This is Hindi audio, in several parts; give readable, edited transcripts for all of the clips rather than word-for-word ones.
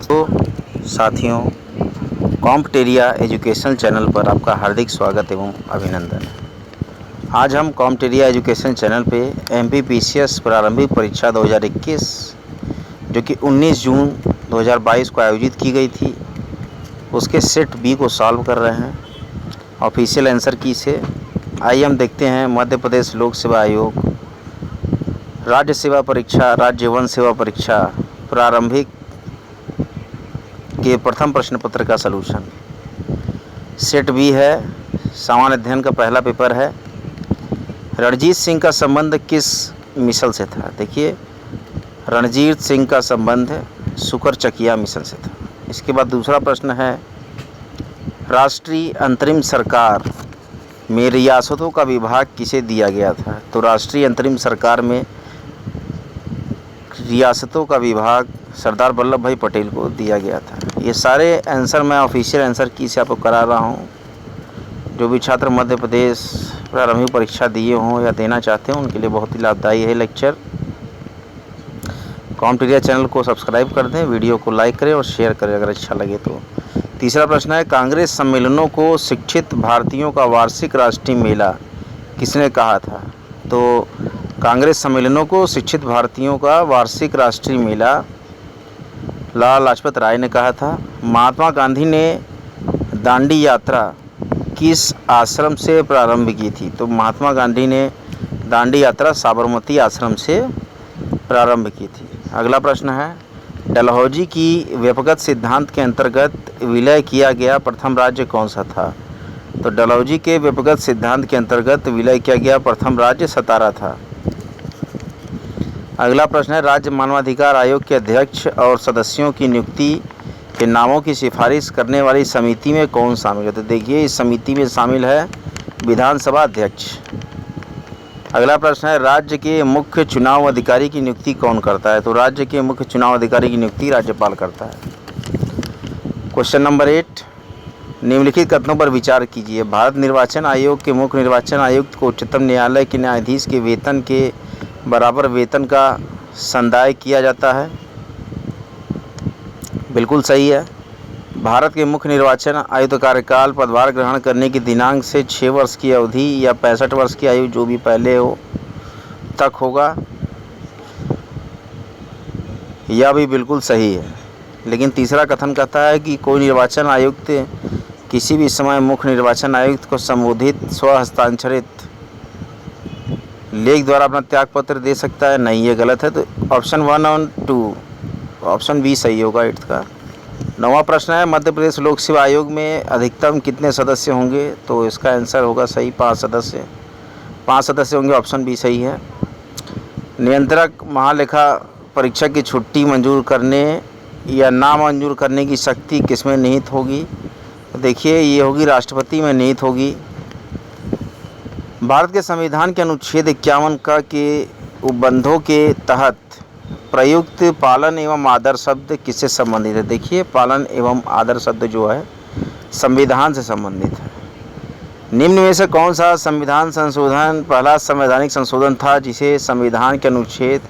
तो साथियों, कॉम्पटेरिया एजुकेशन चैनल पर आपका हार्दिक स्वागत एवं अभिनंदन। आज हम कॉम्पटेरिया एजुकेशन चैनल पे एमपीपीसीएस प्रारंभिक परीक्षा 2021 जो कि 19 जून 2022 को आयोजित की गई थी, उसके सेट बी को सॉल्व कर रहे हैं ऑफिशियल आंसर की से। आइए हम देखते हैं मध्य प्रदेश लोक सेवा आयोग राज्य सेवा परीक्षा, राज्य वन सेवा परीक्षा प्रारंभिक के प्रथम प्रश्न पत्र का सलूशन। सेट बी है, सामान्य अध्ययन का पहला पेपर है। रणजीत सिंह का संबंध किस मिसल से था? देखिए, रणजीत सिंह का संबंध शुकरचकिया मिशन से था। इसके बाद दूसरा प्रश्न है, राष्ट्रीय अंतरिम सरकार में रियासतों का विभाग किसे दिया गया था? तो राष्ट्रीय अंतरिम सरकार में रियासतों का विभाग सरदार वल्लभ भाई पटेल को दिया गया था। ये सारे आंसर मैं ऑफिशियल आंसर की से आपको करा रहा हूँ। जो भी छात्र मध्य प्रदेश प्रारंभिक परीक्षा दिए हों या देना चाहते हों, उनके लिए बहुत ही लाभदायी है लेक्चर। कॉम्पटेरिया चैनल को सब्सक्राइब कर दें, वीडियो को लाइक करें और शेयर करें अगर अच्छा लगे तो। तीसरा प्रश्न है, कांग्रेस सम्मेलनों को शिक्षित भारतीयों का वार्षिक राष्ट्रीय मेला किसने कहा था? तो कांग्रेस सम्मेलनों को शिक्षित भारतीयों का वार्षिक राष्ट्रीय मेला लाला लाजपत राय ने कहा था। महात्मा गांधी ने दांडी यात्रा किस आश्रम से प्रारंभ की थी? तो महात्मा गांधी ने दांडी यात्रा साबरमती आश्रम से प्रारंभ की थी। अगला प्रश्न है, डलहौजी की व्यपगत सिद्धांत के अंतर्गत विलय किया गया प्रथम राज्य कौन सा था? तो डलहौजी के व्यपगत सिद्धांत के अंतर्गत विलय किया गया प्रथम राज्य सतारा था। अगला प्रश्न है, राज्य मानवाधिकार आयोग के अध्यक्ष और सदस्यों की नियुक्ति के नामों की सिफारिश करने वाली समिति में कौन शामिल है? तो देखिए, इस समिति में शामिल है विधानसभा अध्यक्ष। अगला प्रश्न है, राज्य के मुख्य चुनाव अधिकारी की नियुक्ति कौन करता है? तो राज्य के मुख्य चुनाव अधिकारी की नियुक्ति राज्यपाल करता है। क्वेश्चन नंबर 8, निम्नलिखित कथनों पर विचार कीजिए। भारत निर्वाचन आयोग के मुख्य निर्वाचन आयुक्त को उच्चतम न्यायालय के न्यायाधीश के वेतन के बराबर वेतन का संदाय किया जाता है। बिल्कुल सही है। भारत के मुख्य निर्वाचन आयुक्त कार्यकाल पदभार ग्रहण करने की दिनांक से 6 वर्ष की अवधि या 65 वर्ष की आयु जो भी पहले हो तक होगा। यह भी बिल्कुल सही है। लेकिन तीसरा कथन कहता है कि कोई निर्वाचन आयुक्त किसी भी समय मुख्य निर्वाचन आयुक्त को संबोधित स्वहस्ताक्षरित लेख द्वारा अपना त्यागपत्र दे सकता है। नहीं, ये गलत है। तो ऑप्शन 1 और 2, ऑप्शन बी सही होगा 8th का। 9वां प्रश्न है, मध्य प्रदेश लोक सेवा आयोग में अधिकतम कितने सदस्य होंगे? तो इसका आंसर होगा सही 5 सदस्य। 5 सदस्य होंगे, ऑप्शन बी सही है। नियंत्रक महालेखा परीक्षक की छुट्टी मंजूर करने या ना मंजूर करने की शक्ति किसमें निहित होगी? तो देखिए, ये होगी राष्ट्रपति में निहित होगी। भारत के संविधान के अनुच्छेद 51 का के उपबंधों के तहत प्रयुक्त पालन एवं आदर शब्द किससे संबंधित है? देखिए, पालन एवं आदर शब्द जो है संविधान से संबंधित है। निम्न में से कौन सा संविधान संशोधन पहला संवैधानिक संशोधन था जिसे संविधान के अनुच्छेद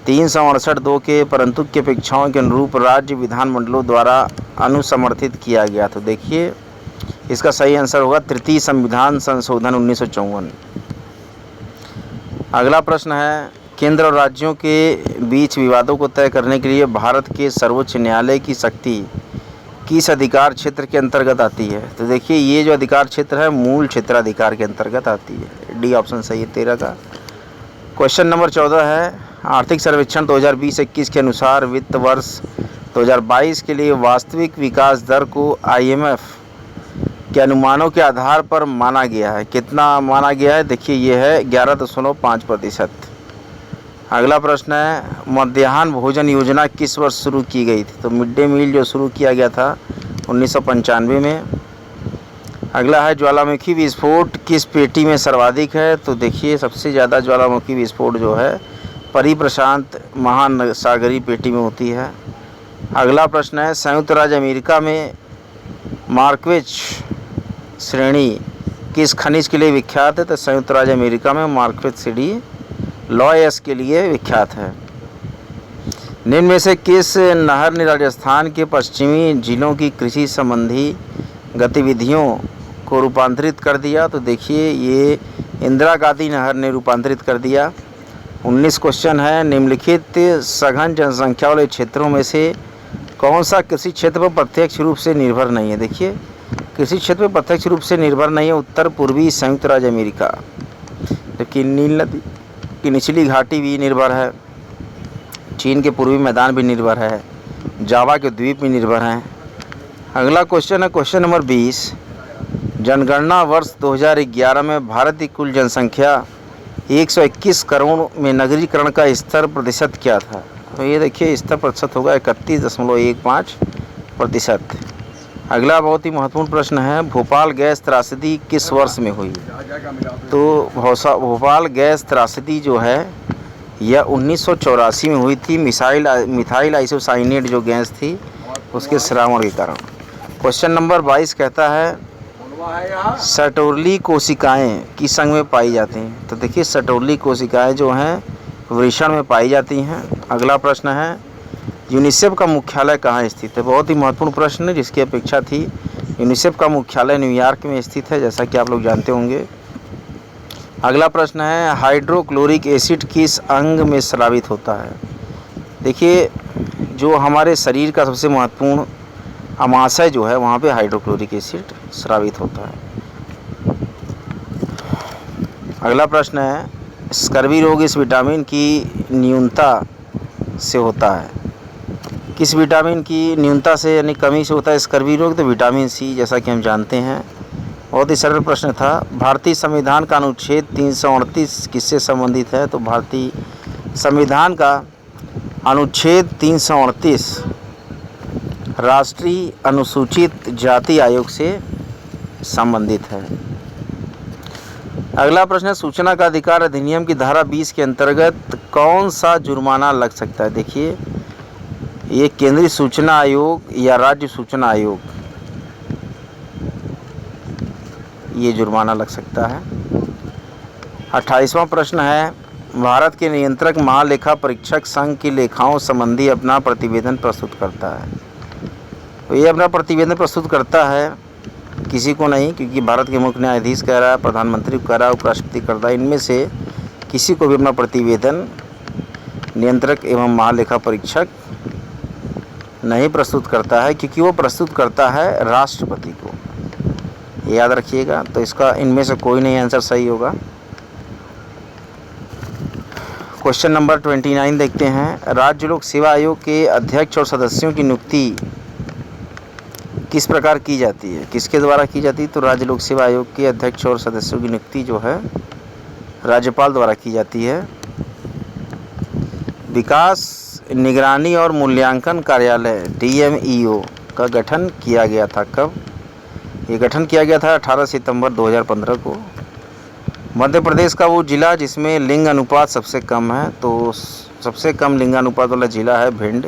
368(2) के परंतु की अपेक्षाओं के अनुरूप राज्य विधानमंडलों द्वारा अनुसमर्थित किया गया? तो देखिए, इसका सही आंसर होगा तृतीय संविधान संशोधन 1954। अगला प्रश्न है, केंद्र और राज्यों के बीच विवादों को तय करने के लिए भारत के सर्वोच्च न्यायालय की शक्ति किस अधिकार क्षेत्र के अंतर्गत आती है? तो देखिए, ये जो अधिकार क्षेत्र है मूल क्षेत्राधिकार के अंतर्गत आती है। डी ऑप्शन सही है 13 का। क्वेश्चन नंबर 14 है, आर्थिक सर्वेक्षण 2020-21 के अनुसार वित्त वर्ष 2022 के लिए वास्तविक विकास दर को IMF के अनुमानों के आधार पर माना गया है। कितना माना गया है? देखिए, ये है 11.5%। अगला प्रश्न है, मध्याह्न भोजन योजना किस वर्ष शुरू की गई थी? तो मिड डे मील जो शुरू किया गया था 1995 में। अगला है, ज्वालामुखी विस्फोट किस पेटी में सर्वाधिक है? तो देखिए, सबसे ज़्यादा ज्वालामुखी विस्फोट जो है परिप्रशांत महासागरीय पेटी में होती है। अगला प्रश्न है, संयुक्त राज्य अमेरिका में मार्कवेज श्रेणी किस खनिज के लिए विख्यात है? तो संयुक्त राज्य अमेरिका में मार्कवेज श्रेणी लॉयस के लिए विख्यात है। निम्न में से किस नहर ने राजस्थान के पश्चिमी जिलों की कृषि संबंधी गतिविधियों को रूपांतरित कर दिया? तो देखिए ये इंदिरा गांधी नहर ने रूपांतरित कर दिया। 19 क्वेश्चन है, निम्नलिखित सघन जनसंख्या वाले क्षेत्रों में से कौन सा कृषि क्षेत्र पर प्रत्यक्ष रूप से निर्भर नहीं है? देखिए कृषि क्षेत्र पर प्रत्यक्ष रूप से निर्भर नहीं है उत्तर पूर्वी संयुक्त राज्य अमेरिका, जबकि नील नदी की निचली घाटी भी निर्भर है, चीन के पूर्वी मैदान भी निर्भर है, जावा के द्वीप भी निर्भर हैं। अगला क्वेश्चन है क्वेश्चन नंबर 20, जनगणना वर्ष 2011 में भारत की कुल जनसंख्या 121 करोड़ में नगरीकरण का स्तर प्रतिशत क्या था? तो ये देखिए स्तर प्रतिशत होगा 31.15%। अगला बहुत ही महत्वपूर्ण प्रश्न है, भोपाल गैस त्रासदी किस वर्ष में हुई? तो भोपाल गैस त्रासदी जो है यह 1984 में हुई थी, मिथाइल आइसोसाइनेट जो गैस थी उसके श्रावण के कारण। क्वेश्चन नंबर 22 कहता है सटोरली कोशिकाएं किस अंग में पाई जाती हैं? तो देखिए सटोरली कोशिकाएं जो हैं वृषण में पाई जाती हैं। अगला प्रश्न है यूनिसेफ का मुख्यालय कहाँ स्थित है? बहुत ही महत्वपूर्ण प्रश्न है जिसकी अपेक्षा थी। यूनिसेफ का मुख्यालय न्यूयॉर्क में स्थित है, जैसा कि आप लोग जानते होंगे। अगला प्रश्न है हाइड्रोक्लोरिक एसिड किस अंग में स्रावित होता है? देखिए जो हमारे शरीर का सबसे महत्वपूर्ण अमाशय जो है वहाँ पे हाइड्रोक्लोरिक एसिड स्रावित होता है। अगला प्रश्न है स्कर्वी रोग इस विटामिन की न्यूनता से होता है? किस विटामिन की न्यूनता से यानी कमी से होता है स्कर्वी रोग? तो विटामिन सी, जैसा कि हम जानते हैं। बहुत ही सरल प्रश्न था। भारतीय संविधान का अनुच्छेद 338 किससे संबंधित है? तो भारतीय संविधान का अनुच्छेद 338 राष्ट्रीय अनुसूचित जाति आयोग से संबंधित है। अगला प्रश्न है सूचना का अधिकार अधिनियम की धारा 20 के अंतर्गत कौन सा जुर्माना लग सकता है? देखिए ये केंद्रीय सूचना आयोग या राज्य सूचना आयोग ये जुर्माना लग सकता है। 28वां प्रश्न है भारत के नियंत्रक महालेखा परीक्षक संघ की लेखाओं संबंधी अपना प्रतिवेदन प्रस्तुत करता है। तो ये अपना प्रतिवेदन प्रस्तुत करता है किसी को नहीं, क्योंकि भारत के मुख्य न्यायाधीश कह रहा है, प्रधानमंत्री कह रहा है, उपराष्ट्रपति कर रहा है, इनमें से किसी को भी अपना प्रतिवेदन नियंत्रक एवं महालेखा परीक्षक नहीं प्रस्तुत करता है, क्योंकि वो प्रस्तुत करता है राष्ट्रपति को। याद रखिएगा। तो इसका इनमें से कोई नहीं आंसर सही होगा। क्वेश्चन नंबर 29 देखते हैं राज्य लोक सेवा आयोग के अध्यक्ष और सदस्यों की नियुक्ति किस प्रकार की जाती है? किसके द्वारा की जाती है? तो राज्य लोक सेवा आयोग के अध्यक्ष और सदस्यों की नियुक्ति जो है राज्यपाल द्वारा की जाती है। विकास निगरानी और मूल्यांकन कार्यालय DMEO का गठन किया गया था कब? ये गठन किया गया था 18 सितंबर 2015 को। मध्य प्रदेश का वो जिला जिसमें लिंग अनुपात सबसे कम है, तो सबसे कम लिंगानुपात वाला जिला है भिंड।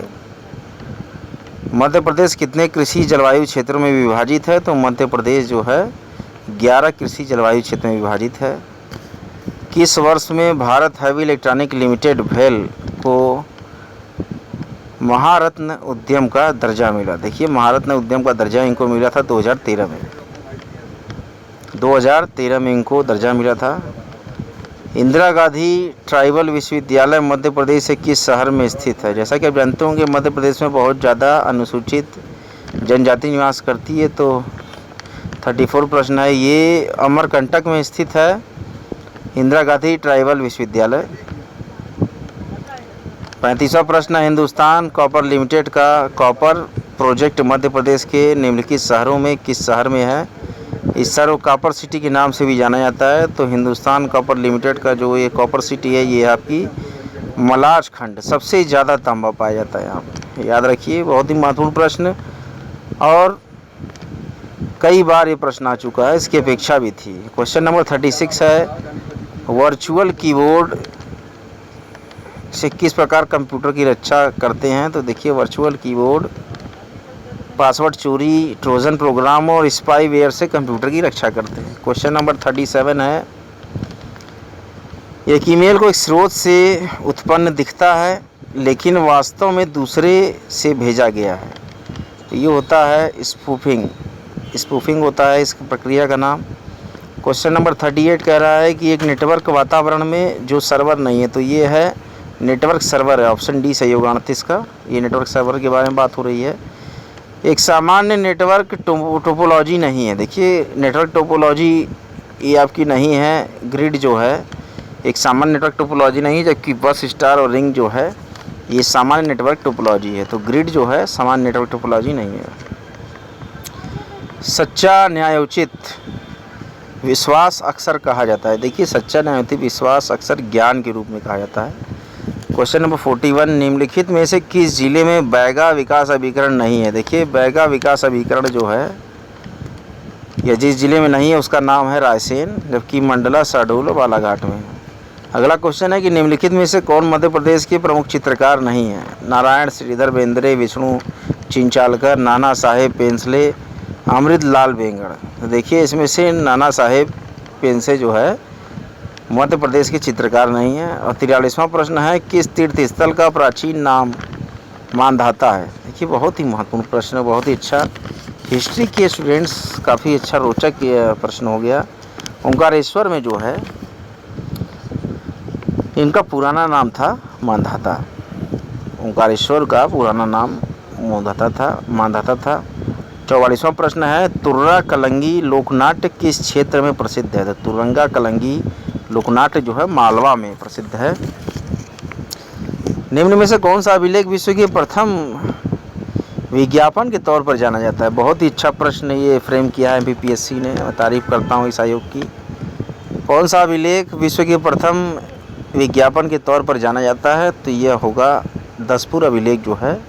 मध्य प्रदेश कितने कृषि जलवायु क्षेत्रों में विभाजित है? तो मध्य प्रदेश जो है 11 कृषि जलवायु क्षेत्र में विभाजित है। किस वर्ष में भारत हैवी इलेक्ट्रॉनिक लिमिटेड भेल को महारत्न उद्यम का दर्जा मिला? देखिए महारत्न उद्यम का दर्जा इनको मिला था 2013 में। 2013 में इनको दर्जा मिला था। इंदिरा गांधी ट्राइबल विश्वविद्यालय मध्य प्रदेश से किस शहर में स्थित है? जैसा कि आप जानते होंगे मध्य प्रदेश में बहुत ज़्यादा अनुसूचित जनजाति निवास करती है। तो 34 प्रश्न है, ये अमरकंटक में स्थित है इंदिरा गांधी ट्राइबल विश्वविद्यालय। 35वां प्रश्न है हिंदुस्तान कॉपर लिमिटेड का कॉपर प्रोजेक्ट मध्य प्रदेश के निम्नलिखित शहरों में किस शहर में है? इस शहर को कॉपर सिटी के नाम से भी जाना जाता है। तो हिंदुस्तान कॉपर लिमिटेड का जो ये कॉपर सिटी है ये आपकी मलाज खंड, सबसे ज़्यादा तांबा पाया जाता है यहाँ पर। याद रखिए, बहुत ही महत्वपूर्ण प्रश्न और कई बार ये प्रश्न आ चुका है, इसकी अपेक्षा भी थी। क्वेश्चन नंबर 36 है वर्चुअल कीबोर्ड से किस प्रकार कंप्यूटर की रक्षा करते हैं? तो देखिए वर्चुअल कीबोर्ड पासवर्ड चोरी, ट्रोजन प्रोग्राम और स्पाईवेयर से कंप्यूटर की रक्षा करते हैं। क्वेश्चन नंबर 37 है एक ईमेल को एक स्रोत से उत्पन्न दिखता है लेकिन वास्तव में दूसरे से भेजा गया है। तो ये होता है स्पूफिंग। स्पूफिंग होता है इस प्रक्रिया का नाम। क्वेश्चन नंबर 38 कह रहा है कि एक नेटवर्क वातावरण में जो सर्वर नहीं है, तो ये है नेटवर्क सर्वर है। ऑप्शन डी सही होगा 29 का। ये नेटवर्क सर्वर के बारे में बात हो रही है। एक सामान्य नेटवर्क टोपोलॉजी नहीं है। देखिए नेटवर्क टोपोलॉजी ये आपकी नहीं है। ग्रिड जो है एक सामान्य नेटवर्क टोपोलॉजी नहीं है, जबकि बस स्टार और रिंग जो है ये सामान्य नेटवर्क टोपोलॉजी है। तो ग्रिड जो है सामान्य नेटवर्क टोपोलॉजी नहीं है। सच्चा न्यायोचित विश्वास अक्सर कहा जाता है। देखिए सच्चा न्यायोचित विश्वास अक्सर ज्ञान के रूप में कहा जाता है। क्वेश्चन नंबर 41 निम्नलिखित में से किस जिले में बैगा विकास अभिकरण नहीं है। देखिए बैगा विकास अभिकरण जो है यह जिस जिले में नहीं है उसका नाम है रायसेन, जबकि मंडला, शहडोल और बालाघाट में है। अगला क्वेश्चन है कि निम्नलिखित में से कौन मध्य प्रदेश के प्रमुख चित्रकार नहीं है। नारायण, श्रीधर बेंद्रे, विष्णु चिंचालकर, नाना साहेब पेंसले, अमृत लाल वेंगड़। तो देखिए इसमें से नाना साहेब पेंसे जो है मध्य प्रदेश के चित्रकार नहीं है। और 43वां प्रश्न है किस तीर्थ स्थल का प्राचीन नाम मानधाता है। देखिए बहुत ही महत्वपूर्ण प्रश्न है, बहुत ही अच्छा। हिस्ट्री के स्टूडेंट्स काफ़ी अच्छा रोचक प्रश्न हो गया। ओंकारेश्वर में जो है इनका पुराना नाम था मानधाता। ओंकारेश्वर का पुराना नाम मानधाता था। 44वां प्रश्न है तुर्रा कलंगी लोकनाट्य किस क्षेत्र में प्रसिद्ध है। तो तुरंगा कलंगी लोकनाट्य जो है मालवा में प्रसिद्ध है। निम्न में से कौन सा अभिलेख विश्व के प्रथम विज्ञापन के तौर पर जाना जाता है। बहुत ही अच्छा प्रश्न ये फ्रेम किया है MPPSC ने। मैं तारीफ करता हूँ इस आयोग की। कौन सा अभिलेख विश्व के प्रथम विज्ञापन के तौर पर जाना जाता है। तो यह होगा दसपुर अभिलेख जो है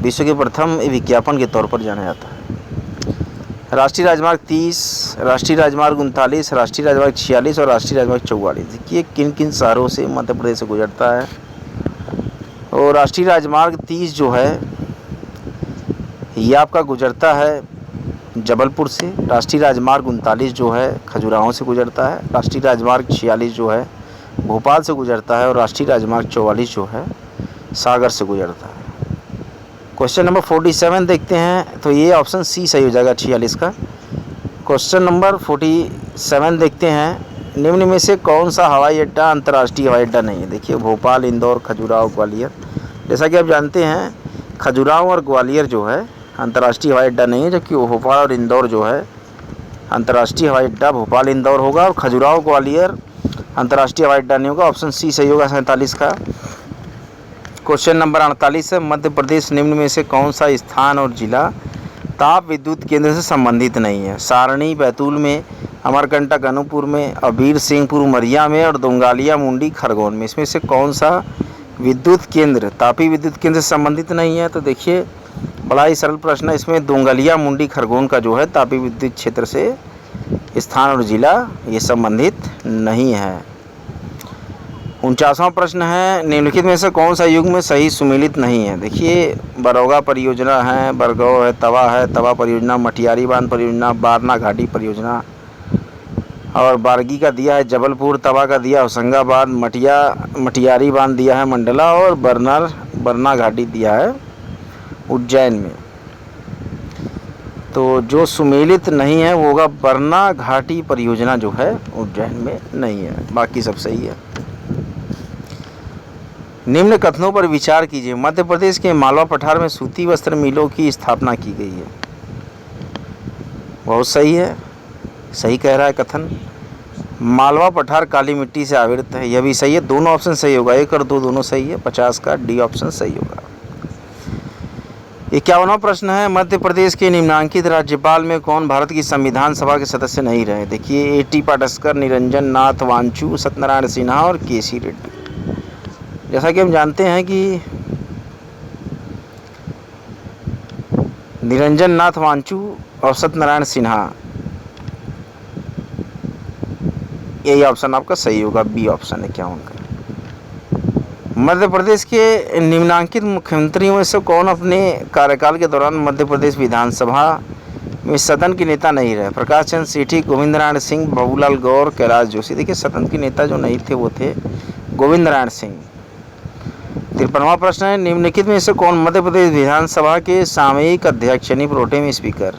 विश्व के प्रथम विज्ञापन के तौर पर जाना जाता है। राष्ट्रीय राजमार्ग 30, राष्ट्रीय राजमार्ग 39, राष्ट्रीय राजमार्ग 46 और राष्ट्रीय राजमार्ग 44 देखिए किन किन शहरों से मध्य प्रदेश से गुजरता है। और राष्ट्रीय राजमार्ग 30 जो है ये आपका गुजरता है जबलपुर से। राष्ट्रीय राजमार्ग 39 जो है खजुराहो से गुजरता है। राष्ट्रीय राजमार्ग 46 जो है भोपाल से गुजरता है। और राष्ट्रीय राजमार्ग 44 जो है सागर से गुजरता है। क्वेश्चन नंबर 47 देखते हैं। तो ये ऑप्शन सी सही हो जाएगा 46 का। क्वेश्चन नंबर 47 देखते हैं निम्न में से कौन सा हवाई अड्डा अंतर्राष्ट्रीय हवाई अड्डा नहीं है। देखिए भोपाल, इंदौर, खजुराहो, ग्वालियर। जैसा कि आप जानते हैं खजुराहो और ग्वालियर जो है अंतर्राष्ट्रीय हवाई अड्डा नहीं है, जबकि भोपाल और इंदौर जो है अंतर्राष्ट्रीय हवाई अड्डा भोपाल इंदौर होगा। और खजुराहो ग्वालियर अंतर्राष्ट्रीय हवाई अड्डा नहीं होगा। ऑप्शन सी सही होगा 47 का। क्वेश्चन नंबर 48 है मध्य प्रदेश निम्न में से कौन सा स्थान और जिला ताप विद्युत केंद्र से संबंधित नहीं है। सारणी बैतूल में, अमरकंटक अनूपपुर में, अबीर सिंहपुर उमरिया में और दोंगालिया मुंडी खरगोन में। इसमें से कौन सा विद्युत केंद्र तापी विद्युत केंद्र से संबंधित नहीं है। तो देखिए बड़ा ही सरल प्रश्न है। इसमें दोंगालिया मुंडी खरगोन का जो है तापी विद्युत क्षेत्र से स्थान और जिला ये संबंधित नहीं है। 49वां प्रश्न है निम्नलिखित में से कौन सा युग में सही सुमेलित नहीं है। देखिए बरौगा परियोजना है, बरगौ है, तवा परियोजना, मटियारी बांध परियोजना, बारना घाटी परियोजना। और बारगी का दिया है जबलपुर, तवा का दिया होशंगाबाद, मटियारी बांध दिया है मंडला और बरना घाटी दिया है उज्जैन में। तो जो सुमेलित नहीं है वो होगा बरना घाटी परियोजना जो है उज्जैन में नहीं है, बाकी सब सही है। निम्न कथनों पर विचार कीजिए। मध्य प्रदेश के मालवा पठार में सूती वस्त्र मिलों की स्थापना की गई है। बहुत सही है, सही कह रहा है कथन। मालवा पठार काली मिट्टी से आवृत है, यह भी सही है। दोनों ऑप्शन सही होगा, 1 और 2 दोनों सही है। 50 का डी ऑप्शन सही होगा। 51वां प्रश्न है मध्य प्रदेश के निम्नांकित राज्यपाल में कौन भारत की संविधान सभा के सदस्य नहीं रहे। देखिए A.T. पाटस्कर, निरंजन नाथ वांचू, सत्यनारायण सिन्हा और केसी रेड्डी। जैसा कि हम जानते हैं कि निरंजन नाथ वांचू और सत्यनारायण सिन्हा, यही ऑप्शन आपका सही होगा, बी ऑप्शन है 51 का। मध्य प्रदेश के निम्नांकित मुख्यमंत्रियों में से कौन अपने कार्यकाल के दौरान मध्य प्रदेश विधानसभा में सदन के नेता नहीं रहे। प्रकाश चंद्र सेठी, गोविंद नारायण सिंह, बाबूलाल गौर, कैलाश जोशी। देखिए सदन के नेता जो नहीं थे वो थे गोविंद नारायण सिंह। 53वां प्रश्न है, निम्नलिखित में से कौन मध्य प्रदेश विधानसभा के सामयिक अध्यक्ष यानी प्रोटेम स्पीकर,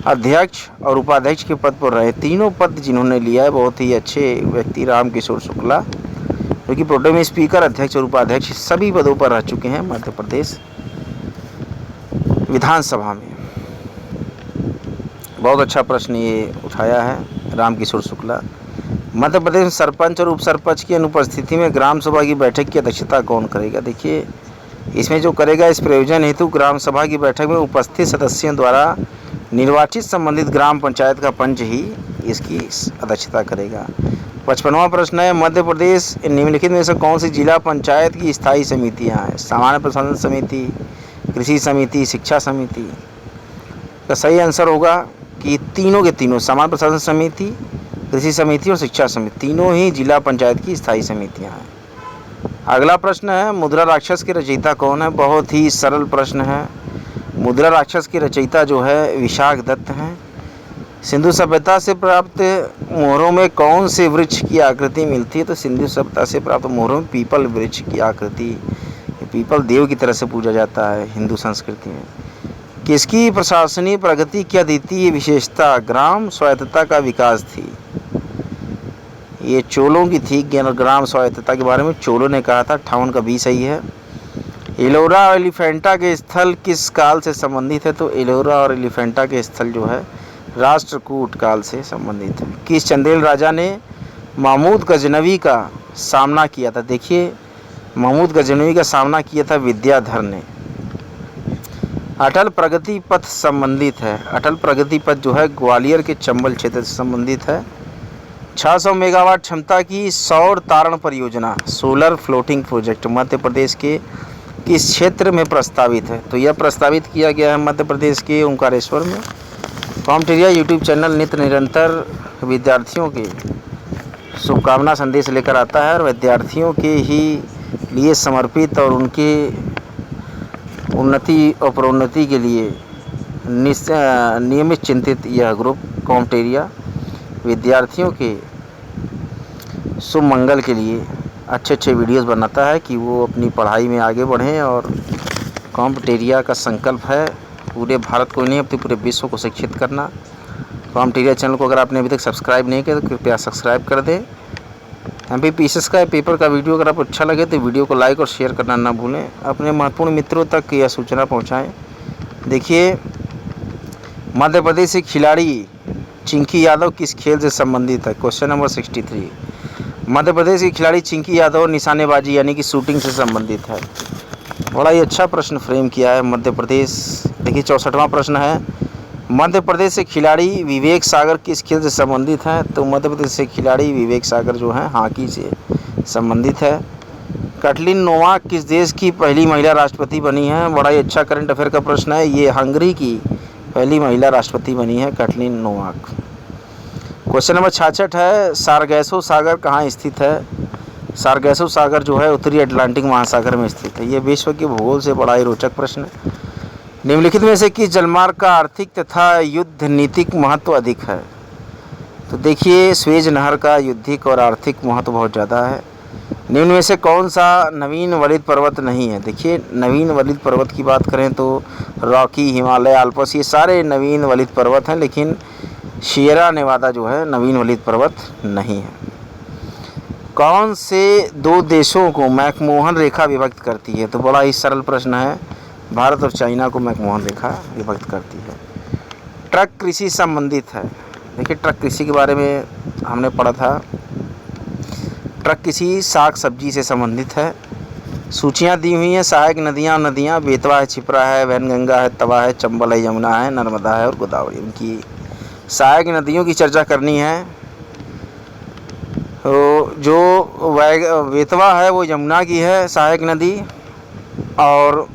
अध्यक्ष और उपाध्यक्ष के पद पर रहे? तीनों पद जिन्होंने लिया है बहुत ही अच्छे व्यक्ति रामकिशोर शुक्ला, जो कि प्रोटेम स्पीकर, अध्यक्ष और उपाध्यक्ष सभी पदों पर रह चुके हैं मध्य प्रदेश विधानसभा में। बहुत अच्छा प्रश्न ये उठाया है रामकिशोर शुक्ला। मध्य प्रदेश में सरपंच और उप सरपंच की अनुपस्थिति में ग्राम सभा की बैठक की अध्यक्षता कौन करेगा? देखिए, इसमें जो करेगा इस प्रयोजन हेतु ग्राम सभा की बैठक में उपस्थित सदस्यों द्वारा निर्वाचित संबंधित ग्राम पंचायत का पंच ही इसकी अध्यक्षता करेगा। 55वां प्रश्न है, मध्य प्रदेश निम्नलिखित में से कौन सी जिला पंचायत की स्थायी समितियां हैं? सामान्य प्रशासन समिति, कृषि समिति, शिक्षा समिति। तो सही आंसर होगा कि तीनों के तीनों, सामान्य प्रशासन समिति, कृषि समिति और शिक्षा समिति, तीनों ही जिला पंचायत की स्थायी समितियां हैं। अगला प्रश्न है, मुद्रा राक्षस के रचयिता कौन है? बहुत ही सरल प्रश्न है। मुद्रा राक्षस के रचयिता जो है विशाख दत्त हैं। सिंधु सभ्यता से प्राप्त मोहरों में कौन से वृक्ष की आकृति मिलती है? तो सिंधु सभ्यता से प्राप्त मोहरों में पीपल वृक्ष की आकृति, पीपल देव की तरह से पूजा जाता है हिंदू संस्कृति में। किसकी प्रशासनिक प्रगति की अद्वितीय विशेषता ग्राम स्वायत्तता का विकास थी? ये चोलों की थी। ग्राम स्वायत्तता के बारे में चोलों ने कहा था। 58 का 20 सही है। एलोरा और एलिफेंटा के स्थल किस काल से संबंधित है? तो एलोरा और एलिफेंटा के स्थल जो है राष्ट्रकूट काल से संबंधित है। किस चंदेल राजा ने महमूद गजनवी का सामना किया था? देखिए, महमूद गजनवी का सामना किया था विद्याधर ने। अटल प्रगति पथ संबंधित है। अटल प्रगति पथ जो है ग्वालियर के चंबल क्षेत्र से संबंधित है। 600 मेगावाट क्षमता की सौर तारण परियोजना, solar floating project, Madhya Pradesh के किस क्षेत्र में प्रस्तावित है? तो यह प्रस्तावित किया गया है मध्य प्रदेश के ओंकारेश्वर में। कॉम्टेरिया यूट्यूब चैनल नित्य निरंतर विद्यार्थियों के शुभकामना संदेश लेकर आता है और विद्यार्थियों के ही लिए समर्पित और उनके उन्नति और प्रोन्नति के लिए नियमित चिंतित यह ग्रुप कॉम्टेरिया विद्यार्थियों के शुभ मंगल के लिए अच्छे अच्छे वीडियोस बनाता है कि वो अपनी पढ़ाई में आगे बढ़ें। और कॉम्टेरिया का संकल्प है पूरे भारत को नहीं, अपने पूरे विश्व को शिक्षित करना। कॉम्टेरिया चैनल को अगर आपने अभी तक सब्सक्राइब नहीं किया तो कृपया सब्सक्राइब कर दें। MPPCS का पेपर का वीडियो अगर आपको अच्छा लगे तो वीडियो को लाइक और शेयर करना ना भूलें। अपने महत्वपूर्ण मित्रों तक यह सूचना पहुंचाएं। देखिए, मध्य प्रदेश से खिलाड़ी चिंकी यादव किस खेल से संबंधित है? Question number 63। मध्य प्रदेश की खिलाड़ी चिंकी यादव निशानेबाजी यानी कि शूटिंग से संबंधित है। बड़ा ही अच्छा प्रश्न फ्रेम किया है मध्य प्रदेश। देखिए, 64वां प्रश्न है, मध्य प्रदेश से खिलाड़ी विवेक सागर किस खेल से संबंधित हैं? तो मध्य प्रदेश से खिलाड़ी विवेक सागर जो हैं हॉकी से संबंधित है। कैटलिन नोवाक किस देश की पहली महिला राष्ट्रपति बनी है? बड़ा ही अच्छा करंट अफेयर का प्रश्न है। ये हंगरी की पहली महिला राष्ट्रपति बनी है कैटलिन नोवाक। क्वेश्चन नंबर 66 है, सारगैसो सागर कहाँ स्थित है? सारगैसो सागर जो है उत्तरी अटलांटिक महासागर में स्थित है। ये विश्व के भूगोल से बड़ा ही रोचक प्रश्न है। निम्नलिखित में से किस जलमार्ग का आर्थिक तथा युद्ध नीतिक महत्व अधिक है? तो देखिए, स्वेज नहर का युद्धिक और आर्थिक महत्व बहुत ज़्यादा है। निम्न में से कौन सा नवीन वलित पर्वत नहीं है? देखिए, नवीन वलित पर्वत की बात करें तो रॉकी, हिमालय, आल्प्स ये सारे नवीन वलित पर्वत हैं, लेकिन सियरा नेवादा जो है नवीन वलित पर्वत नहीं है। कौन से दो देशों को मैकमोहन रेखा विभक्त करती है? तो बड़ा ही सरल प्रश्न है। भारत और चाइना को मैकमोहन रेखा विभक्त करती है। ट्रक कृषि संबंधित है। देखिए, ट्रक कृषि के बारे में हमने पढ़ा था। ट्रक कृषि साग सब्जी से संबंधित है। सूचियाँ दी हुई हैं, सहायक नदियाँ बेतवा है, छिपरा है, वैनगंगा है, तवा है, चंबल है, यमुना है, नर्मदा है और गोदावरी। उनकी सहायक नदियों की चर्चा करनी है। तो जो बेतवा है वो यमुना की है सहायक नदी, और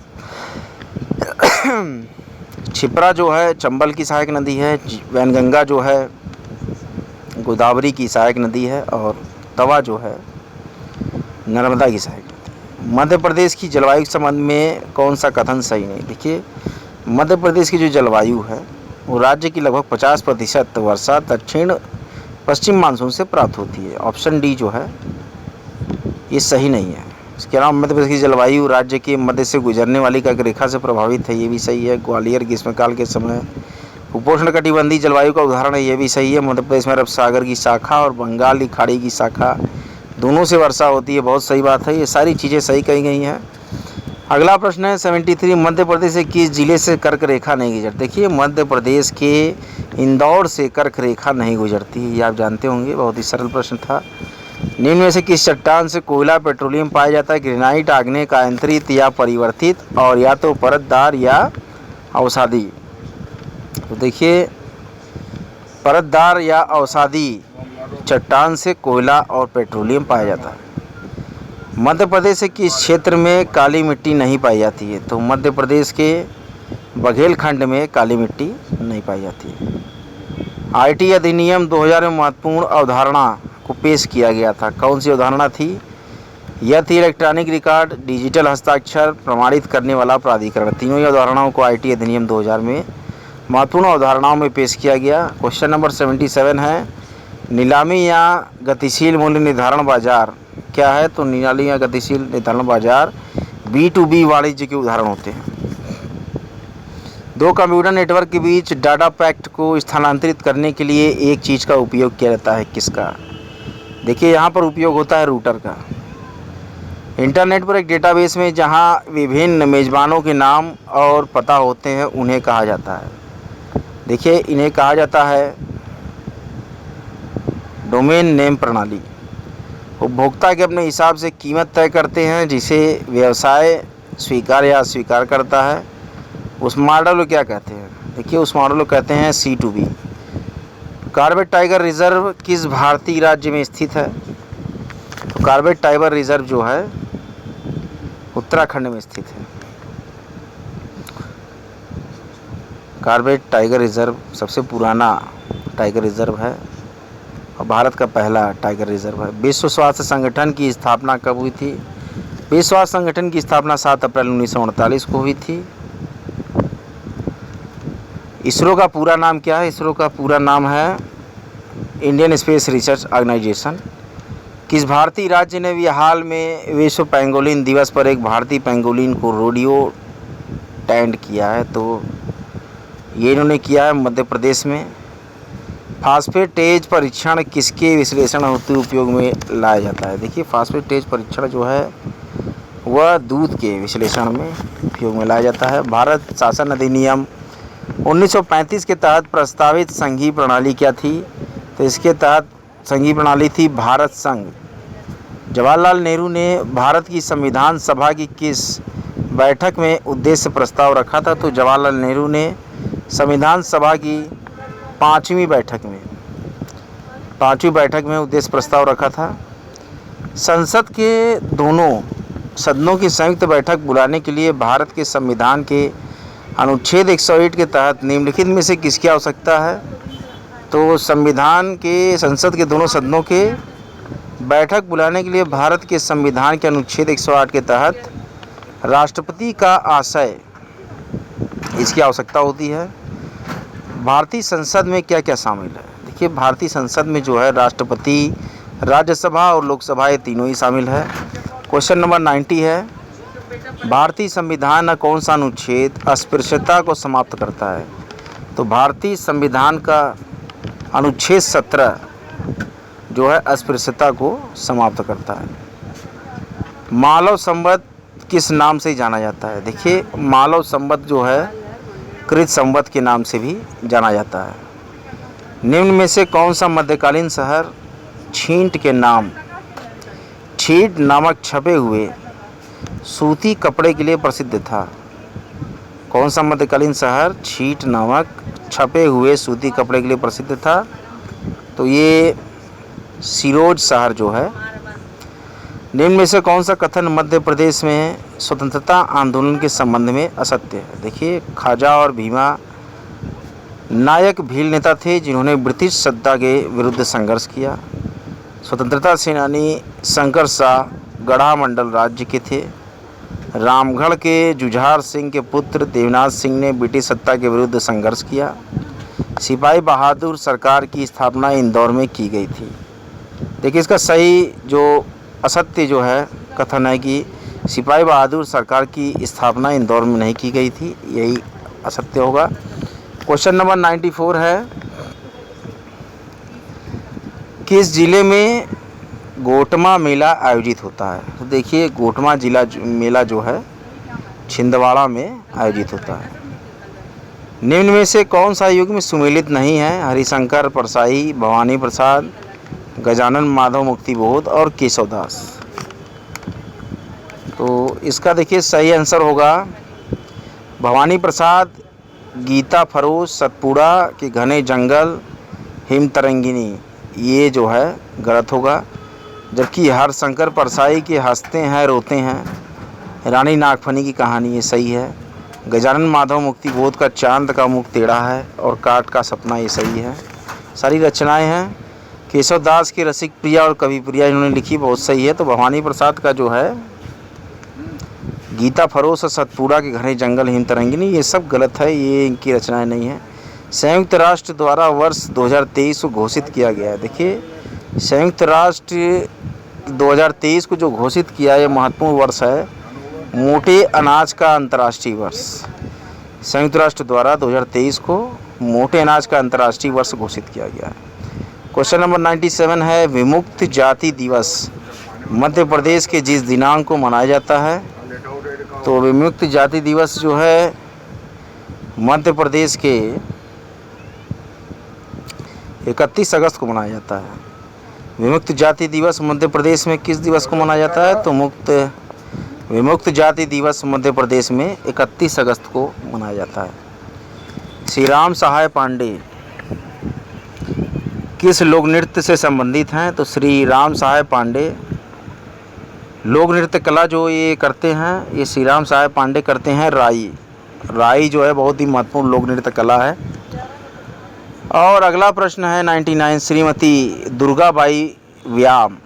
छिपरा जो है चंबल की सहायक नदी है, वैनगंगा जो है गोदावरी की सहायक नदी है, और तवा जो है नर्मदा की सहायक नदी। मध्य प्रदेश की जलवायु के संबंध में कौन सा कथन सही नहीं? देखिए, मध्य प्रदेश की जो जलवायु है वो राज्य की लगभग 50% वर्षा दक्षिण पश्चिम मानसून से प्राप्त होती है। ऑप्शन डी जो है ये सही नहीं है। इसके अलावा मध्य प्रदेश की जलवायु राज्य के मध्य से गुजरने वाली कर्क रेखा से प्रभावित है, ये भी सही है। ग्वालियर ग्रीष्मकाल के समय उपोष्ण कटिबंधीय जलवायु का उदाहरण है, ये भी सही है। मध्य प्रदेश में अरब सागर की शाखा और बंगाल की खाड़ी की शाखा दोनों से वर्षा होती है, बहुत सही बात है। ये सारी चीज़ें सही कही गई हैं। अगला प्रश्न है 73, मध्य प्रदेश से किस जिले से कर्क रेखा नहीं गुजरती? देखिए मध्य प्रदेश के इंदौर से कर्क रेखा नहीं गुजरती, ये आप जानते होंगे, बहुत ही सरल प्रश्न था। निम्न में से किस चट्टान से कोयला पेट्रोलियम पाया जाता है? ग्रेनाइट, आग्नेय, कायांतरित या परिवर्तित, और या तो परतदार या अवसादी। तो देखिए परतदार या अवसादी चट्टान से कोयला और पेट्रोलियम पाया जाता है। मध्य प्रदेश के किस क्षेत्र में काली मिट्टी नहीं पाई जाती है? तो मध्य प्रदेश के बघेलखंड में काली मिट्टी नहीं पाई जाती है। आईटी अधिनियम 2000 में महत्वपूर्ण अवधारणा को पेश किया गया था, कौन सी अवधारणा थी? यह थी इलेक्ट्रॉनिक रिकॉर्ड, डिजिटल हस्ताक्षर, प्रमाणित करने वाला प्राधिकरण। तीनों ही अवधारणाओं को आईटी अधिनियम 2000 में महत्वपूर्ण अवधारणाओं में पेश किया गया। क्वेश्चन नंबर 77 है, नीलामी या गतिशील मूल्य निर्धारण बाजार क्या है? तो नीलामी या गतिशील निर्धारण बाजार B2B वाणिज्य के उदाहरण होते हैं। दो कंप्यूटर नेटवर्क के बीच डाटा पैकेट को स्थानांतरित करने के लिए एक चीज़ का उपयोग किया जाता है, किसका? देखिए यहाँ पर उपयोग होता है रूटर का। इंटरनेट पर एक डेटाबेस में जहाँ विभिन्न मेज़बानों के नाम और पता होते हैं, उन्हें कहा जाता है, देखिए इन्हें कहा जाता है डोमेन नेम प्रणाली। उपभोक्ता के अपने हिसाब से कीमत तय करते हैं, जिसे व्यवसाय स्वीकार या अस्वीकार करता है, उस मॉडल को क्या कहते हैं? देखिए उस मॉडल को कहते हैं C2B। कॉर्बेट टाइगर रिजर्व किस भारतीय राज्य में स्थित है? तो कॉर्बेट टाइगर रिजर्व जो है उत्तराखंड में स्थित है। कॉर्बेट टाइगर रिजर्व सबसे पुराना टाइगर रिजर्व है और भारत का पहला टाइगर रिजर्व है। विश्व स्वास्थ्य संगठन की स्थापना कब हुई थी? विश्व स्वास्थ्य संगठन की स्थापना 7 अप्रैल 1948 को हुई थी। इसरो का पूरा नाम क्या है? इसरो का पूरा नाम है इंडियन स्पेस रिसर्च ऑर्गेनाइजेशन। किस भारतीय राज्य ने भी हाल में विश्व पेंगोलिन दिवस पर एक भारतीय पेंगोलिन को रेडियो टैंड किया है? तो ये इन्होंने किया है मध्य प्रदेश में। फास्फेटेज परीक्षण किसके विश्लेषण हेतु उपयोग में लाया जाता है? देखिए फास्फेटेज परीक्षण जो है वह दूध के विश्लेषण में उपयोग में लाया जाता है। भारत शासन अधिनियम 1935 के तहत प्रस्तावित संघीय प्रणाली क्या थी? तो इसके तहत संघीय प्रणाली थी भारत संघ। जवाहरलाल नेहरू ने भारत की संविधान सभा की किस बैठक में उद्देश्य प्रस्ताव रखा था? तो जवाहरलाल नेहरू ने संविधान सभा की 5वीं बैठक में उद्देश्य प्रस्ताव रखा था। संसद के दोनों सदनों की संयुक्त बैठक बुलाने के लिए भारत के संविधान के अनुच्छेद 108 के तहत निम्नलिखित में से किसकी आवश्यकता है? तो संविधान के संसद के दोनों सदनों के बैठक बुलाने के लिए भारत के संविधान के अनुच्छेद 108 के तहत राष्ट्रपति का आशय, इसकी आवश्यकता होती है। भारतीय संसद में क्या क्या शामिल है? देखिए भारतीय संसद में जो है राष्ट्रपति, राज्यसभा और लोकसभा, ये तीनों ही शामिल है। क्वेश्चन नंबर 90 है, भारतीय संविधान का कौन सा अनुच्छेद अस्पृश्यता को समाप्त करता है? तो भारतीय संविधान का अनुच्छेद 17 जो है अस्पृश्यता को समाप्त करता है। मालव संवत किस नाम से जाना जाता है? देखिए मालव संवत जो है कृत संवत के नाम से भी जाना जाता है। निम्न में से कौन सा मध्यकालीन शहर छींट के नाम, छींट नामक छपे हुए सूती कपड़े के लिए प्रसिद्ध था? कौन सा मध्यकालीन शहर छींट नामक छपे हुए सूती कपड़े के लिए प्रसिद्ध था? तो ये सिरोज शहर जो है। निम्न में से कौन सा कथन मध्य प्रदेश में स्वतंत्रता आंदोलन के संबंध में असत्य है? देखिए ख्वाजा और भीमा नायक भील नेता थे जिन्होंने ब्रिटिश सत्ता के विरुद्ध संघर्ष किया। स्वतंत्रता सेनानी शंकर शाह गढ़ा मंडल राज्य के थे। रामगढ़ के जुझार सिंह के पुत्र देवनाथ सिंह ने ब्रिटिश सत्ता के विरुद्ध संघर्ष किया। सिपाही बहादुर सरकार की स्थापना इंदौर में की गई थी। देखिए इसका सही जो असत्य जो है कथन है कि सिपाही बहादुर सरकार की स्थापना इंदौर में नहीं की गई थी, यही असत्य होगा। क्वेश्चन नंबर 94 है, किस जिले में गोटमा मेला आयोजित होता है? तो देखिए गोटमा मेला जो है छिंदवाड़ा में आयोजित होता है। निम्न में से कौन सा युग में सुमेलित नहीं है? हरिशंकर परसाई, भवानी प्रसाद, गजानन माधव मुक्तिबोध और केशवदास। तो इसका देखिए सही आंसर होगा भवानी प्रसाद, गीता फरोज, सतपुड़ा के घने जंगल, हिम तरंगिनी, ये जो है गलत होगा। जबकि हरिशंकर परसाई के हंसते हैं रोते हैं, रानी नागफनी की कहानी, ये सही है। गजानन माधव मुक्तिबोध का चांद का मुख टेढ़ा है और काट का सपना, ये सही है। सारी रचनाएं हैं। केशवदास की रसिक प्रिया और कवि प्रिया इन्होंने लिखी, बहुत सही है। तो भवानी प्रसाद का जो है गीता फरोश और सतपुड़ा के घने जंगल, हिम तरंगिनी, ये सब गलत है, ये इनकी रचनाएं नहीं है। संयुक्त राष्ट्र द्वारा वर्ष 2023 को घोषित किया गया है। देखिए संयुक्त राष्ट्र 2023 को जो घोषित किया, ये महत्वपूर्ण वर्ष है, मोटे अनाज का अंतर्राष्ट्रीय वर्ष। संयुक्त राष्ट्र द्वारा 2023 को मोटे अनाज का अंतर्राष्ट्रीय वर्ष घोषित किया गया है। क्वेश्चन नंबर 97 है, विमुक्त जाति दिवस मध्य प्रदेश के जिस दिनांक को मनाया जाता है? तो विमुक्त जाति दिवस जो है मध्य प्रदेश के 31 अगस्त को मनाया जाता है। विमुक्त जाति दिवस मध्य प्रदेश में किस दिवस को मनाया जाता है? तो विमुक्त जाति दिवस मध्य प्रदेश में 31 अगस्त को मनाया जाता है। श्री राम सहाय पांडे किस लोक नृत्य से संबंधित हैं? तो श्री राम सहाय पांडे लोक नृत्य कला जो ये करते हैं, ये श्री राम सहाय पांडे करते हैं राई। राई जो है बहुत ही महत्वपूर्ण लोक नृत्य कला है। और अगला प्रश्न है 99, श्रीमती दुर्गाबाई व्याम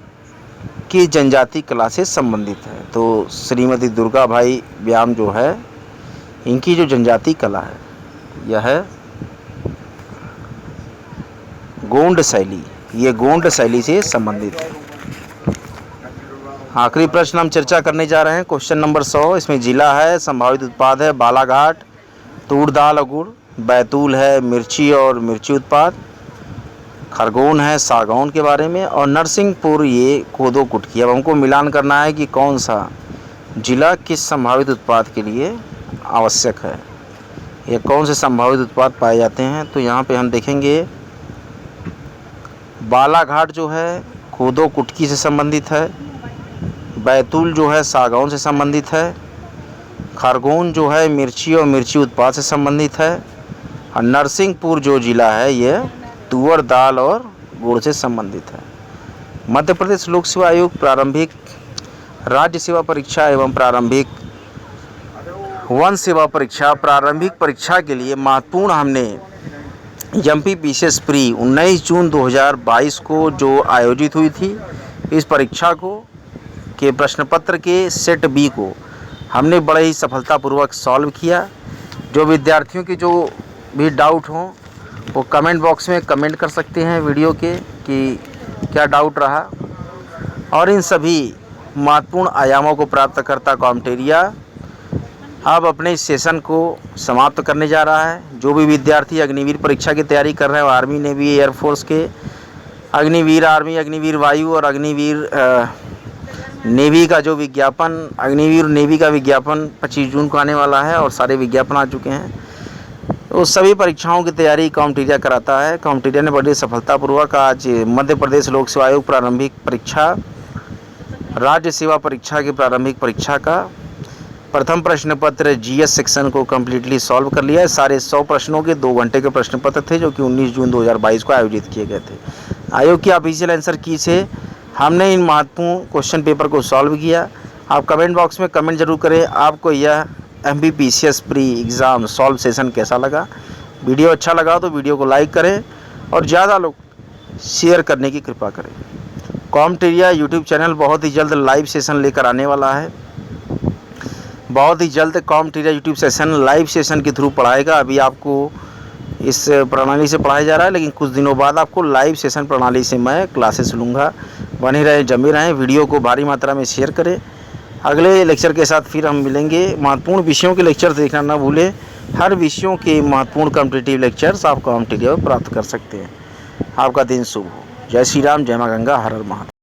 की जनजाति कला से संबंधित है। तो श्रीमती दुर्गाबाई व्याम जो है, इनकी जो जनजाति कला है यह है गोंड शैली, ये गोंड शैली से संबंधित है। आखिरी प्रश्न हम चर्चा करने जा रहे हैं, क्वेश्चन नंबर 100। इसमें जिला है, संभावित उत्पाद है बालाघाट, तूर दाल और गुड़, बैतूल है मिर्ची और मिर्ची उत्पाद, खरगोन है सागौन के बारे में, और नरसिंहपुर ये कोदो कुटकी। अब हमको मिलान करना है कि कौन सा जिला किस संभावित उत्पाद के लिए आवश्यक है, ये कौन से संभावित उत्पाद पाए जाते हैं। तो यहाँ पे हम देखेंगे बालाघाट जो है कोदो कुटकी से संबंधित है, बैतूल जो है सागौन से संबंधित है, खरगोन जो है मिर्ची और मिर्ची उत्पाद से संबंधित है, और नरसिंहपुर जो जिला है ये तुअर दाल और गुड़ से संबंधित है। मध्य प्रदेश लोक सेवा आयोग प्रारंभिक राज्य सेवा परीक्षा एवं प्रारंभिक वन सेवा परीक्षा प्रारंभिक परीक्षा के लिए महत्वपूर्ण हमने MPPCS प्री 19 जून 2022 को जो आयोजित हुई थी, इस परीक्षा को के प्रश्न पत्र के सेट बी को हमने बड़े ही सफलतापूर्वक सॉल्व किया। जो विद्यार्थियों के जो भी डाउट हों वो कमेंट बॉक्स में कमेंट कर सकते हैं वीडियो के कि क्या डाउट रहा। और इन सभी महत्वपूर्ण आयामों को प्राप्त करता कॉम्टेरिया अब अपने इस सेशन को समाप्त करने जा रहा है। जो भी विद्यार्थी अग्निवीर परीक्षा की तैयारी कर रहे हैं, आर्मी नेवी एयरफोर्स के अग्निवीर आर्मी, अग्निवीर वायु और अग्निवीर नेवी का जो विज्ञापन, अग्निवीर नेवी का विज्ञापन 25 जून को आने वाला है और सारे विज्ञापन आ चुके हैं। तो सभी परीक्षाओं की तैयारी कॉम्टेरिया कराता है। कॉम्टेरिया ने बड़ी सफलतापूर्वक आज मध्य प्रदेश लोक सेवा आयोग प्रारंभिक परीक्षा राज्य सेवा परीक्षा की प्रारंभिक परीक्षा का प्रथम प्रश्न पत्र GS सेक्शन को कम्प्लीटली सॉल्व कर लिया है। सारे 100 प्रश्नों के 2 घंटे के प्रश्न पत्र थे जो कि 19 जून 2022 को आयोजित किए गए थे। आयोग की ऑफिशियल आंसर की से हमने इन महत्वपूर्ण क्वेश्चन पेपर को सॉल्व किया। आप कमेंट बॉक्स में कमेंट जरूर करें आपको यह MPPCS pre exam solve session कैसा लगा। वीडियो अच्छा लगा तो वीडियो को लाइक करें और ज़्यादा लोग शेयर करने की कृपा करें। कॉम्टेरिया यूट्यूब चैनल बहुत ही जल्द लाइव सेशन लेकर आने वाला है। बहुत ही जल्द कॉम्टेरिया यूट्यूब सेशन लाइव सेशन के थ्रू पढ़ाएगा। अभी आपको इस प्रणाली से पढ़ाया जा रहा है, लेकिन कुछ दिनों बाद आपको लाइव सेशन प्रणाली से मैं क्लासेस लूँगा। बने रहें, जमे रहें, वीडियो को भारी मात्रा में शेयर करें। अगले लेक्चर के साथ फिर हम मिलेंगे। महत्वपूर्ण विषयों के लेक्चर देखना ना भूलें। हर विषयों के महत्वपूर्ण कॉम्पिटिटिव लेक्चर्स आप कॉम टीवी पर प्राप्त कर सकते हैं। आपका दिन शुभ हो। जय श्री राम, जय माँ गंगा, हर हर महादेव।